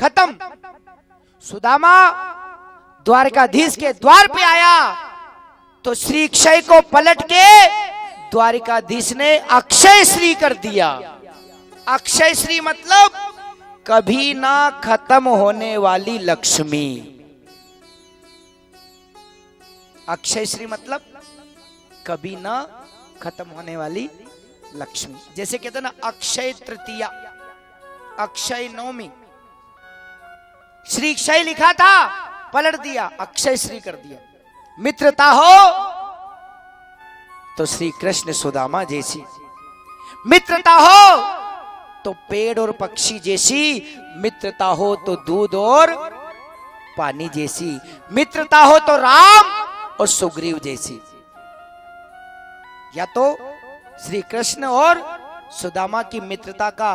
खत्म। सुदामा द्वारकाधीश के द्वार पे आया तो श्री क्षय को पलट के द्वारिकाधीश ने अक्षय श्री कर दिया। अक्षय श्री मतलब कभी ना खत्म होने वाली लक्ष्मी। अक्षय श्री मतलब कभी ना खत्म होने वाली लक्ष्मी। जैसे कहते हैं ना अक्षय तृतीया, अक्षय नवमी, श्री क्षय लिखा था पलट दिया, अक्षय श्री कर दिया। मित्रता हो तो श्री कृष्ण सुदामा जैसी, मित्रता हो तो पेड़ और पक्षी जैसी, मित्रता हो तो दूध और पानी जैसी, मित्रता हो तो राम और सुग्रीव जैसी। या तो श्री कृष्ण और सुदामा की मित्रता का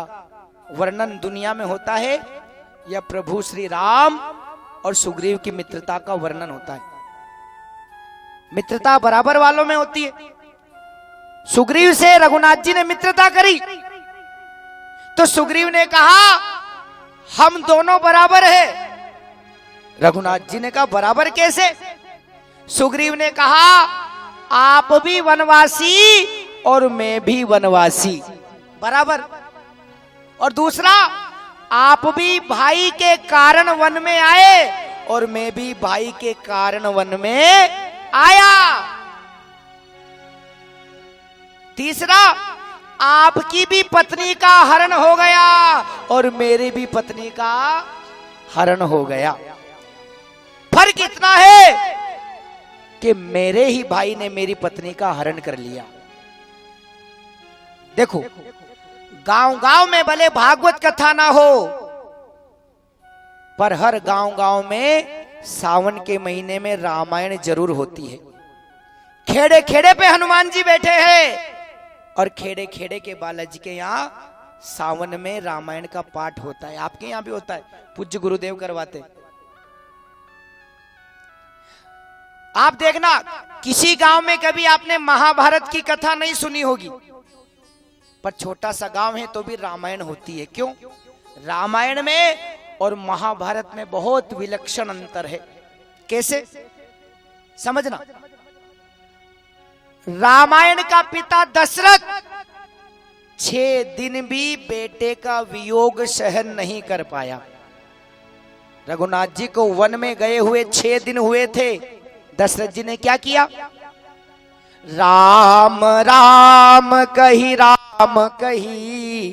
वर्णन दुनिया में होता है, या प्रभु श्री राम और सुग्रीव की मित्रता का वर्णन होता है। मित्रता बराबर वालों में होती है। सुग्रीव से रघुनाथ जी ने मित्रता करी तो सुग्रीव ने कहा हम दोनों बराबर हैं। रघुनाथ जी ने कहा बराबर कैसे? सुग्रीव ने कहा आप भी वनवासी और मैं भी वनवासी, बराबर। और दूसरा, आप भी भाई के कारण वन में आए और मैं भी भाई के कारण वन में आया। तीसरा, आपकी भी पत्नी का हरण हो गया और मेरी भी पत्नी का हरण हो गया। फर्क इतना है कि मेरे ही भाई ने मेरी पत्नी का हरण कर लिया। देखो, गांव गांव में भले भागवत कथा ना हो, पर हर गांव गांव में सावन के महीने में रामायण जरूर होती है। खेड़े खेड़े पे हनुमान जी बैठे हैं और खेड़े खेड़े के बालाजी के यहाँ सावन में रामायण का पाठ होता है। आपके यहाँ भी होता है, पूज्य गुरुदेव करवाते। आप देखना, किसी गांव में कभी आपने महाभारत की कथा नहीं सुनी होगी, पर छोटा सा गांव है तो भी रामायण होती है। क्यों? रामायण में और महाभारत में बहुत विलक्षण अंतर है। कैसे? समझना। रामायण का पिता दशरथ 6 दिन भी बेटे का वियोग सहन नहीं कर पाया। रघुनाथ जी को वन में गए हुए 6 दिन हुए थे। दशरथ जी ने क्या किया? राम राम कही राम कही,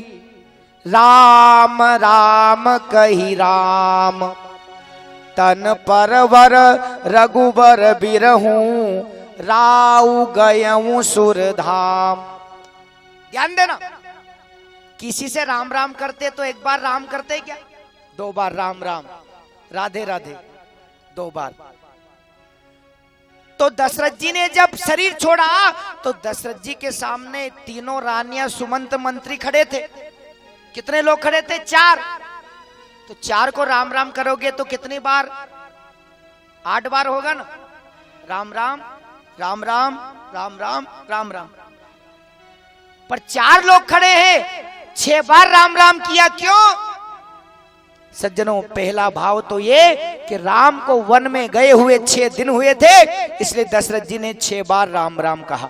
राम राम कही राम, तन परवर रघुबर बिरहूं, राउ गयऊं सुरधाम। ध्यान देना, किसी से राम राम करते तो एक बार राम करते क्या? 2 बार राम राम, राधे राधे 2 बार। तो दशरथ जी ने जब शरीर छोड़ा तो दशरथ जी के सामने तीनों रानियां सुमंत मंत्री खड़े थे। कितने लोग खड़े थे? 4। तो 4 को राम राम करोगे तो कितनी बार? 8 बार होगा ना। राम राम राम राम राम राम राम राम। पर 4 लोग खड़े हैं, 6 बार राम राम किया। क्यों? सज्जनों, पहला भाव तो ये कि राम को वन में गए हुए 6 दिन हुए थे, इसलिए दशरथ जी ने 6 बार राम राम कहा।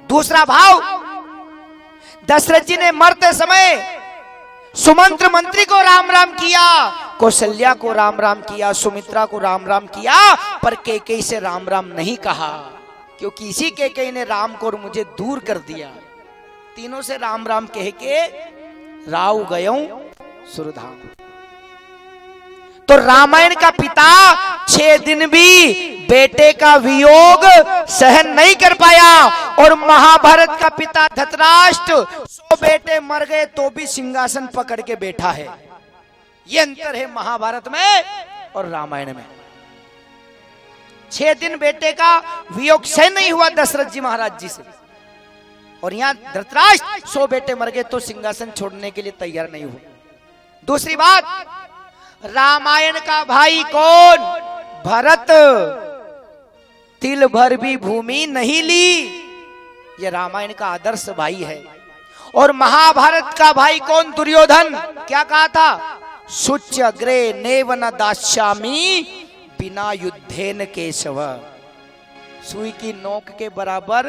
दूसरा भाव, दशरथ जी ने मरते समय सुमंत्र मंत्री को राम राम किया, कौशल्या को राम राम किया, सुमित्रा को राम राम किया, पर कैकेयी से राम राम नहीं कहा, क्योंकि इसी कैकेयी ने राम को और मुझे दूर कर दिया। तीनों से राम राम कह के राव गयऊं सुरधाम। तो रामायण का पिता 6 दिन भी बेटे का वियोग सहन नहीं कर पाया, और महाभारत का पिता धृतराष्ट्र 100 बेटे मर गए तो भी सिंहासन पकड़ के बैठा है। ये अंतर है महाभारत में और रामायण में। 6 दिन बेटे का वियोग सहन नहीं हुआ दशरथ जी महाराज जी से, और यहां धृतराष्ट्र 100 बेटे मर गए तो सिंहासन छोड़ने के लिए तैयार नहीं हुआ। दूसरी बात, रामायण का भाई कौन? भरत। तिल भर भी भूमि नहीं ली, यह रामायण का आदर्श भाई है। और महाभारत का भाई कौन? दुर्योधन। क्या कहा था? शुच्य अग्रे नेव न दास्यामि बिना युद्धेन केशव। सुई की नोक के बराबर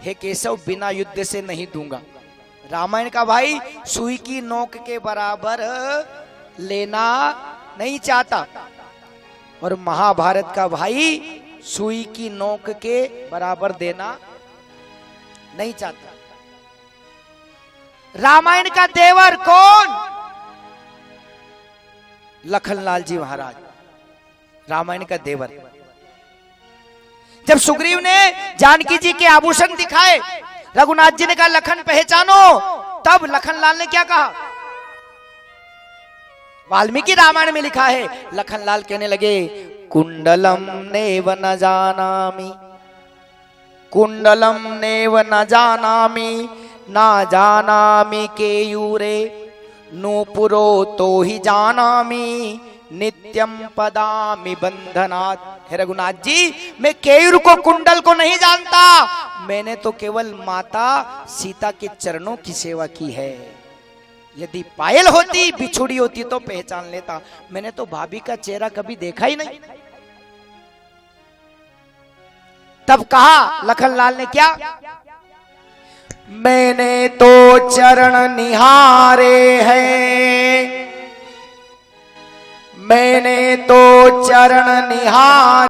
हे केशव बिना युद्ध से नहीं दूंगा। रामायण का भाई सुई की नोक के बराबर लेना नहीं चाहता, और महाभारत का भाई सुई की नोक के बराबर देना नहीं चाहता। रामायण का देवर कौन? लखनलाल जी महाराज, रामायण का देवर। जब सुग्रीव ने जानकी जी के आभूषण दिखाए, रघुनाथ जी ने कहा लखन पहचानो, तब लखनलाल ने क्या कहा? वाल्मीकि रामायण में लिखा है, लखनलाल कहने लगे कुंडलम नेव न जानामि, कुंडलम नेव न जानामि, ना जानामि केयूरे नूपुरो तो ही जानामि, नित्यम पदामि बंधनात्। हे रघुनाथ जी, मैं केयूर को कुंडल को नहीं जानता, मैंने तो केवल माता सीता के चरणों की सेवा की है। यदि पायल होती, बिछुड़ी होती तो पहचान लेता, मैंने तो भाभी का चेहरा कभी देखा ही नहीं। तब कहा लखनलाल ने क्या? मैंने तो चरण निहारे हैं, मैंने तो चरण निहार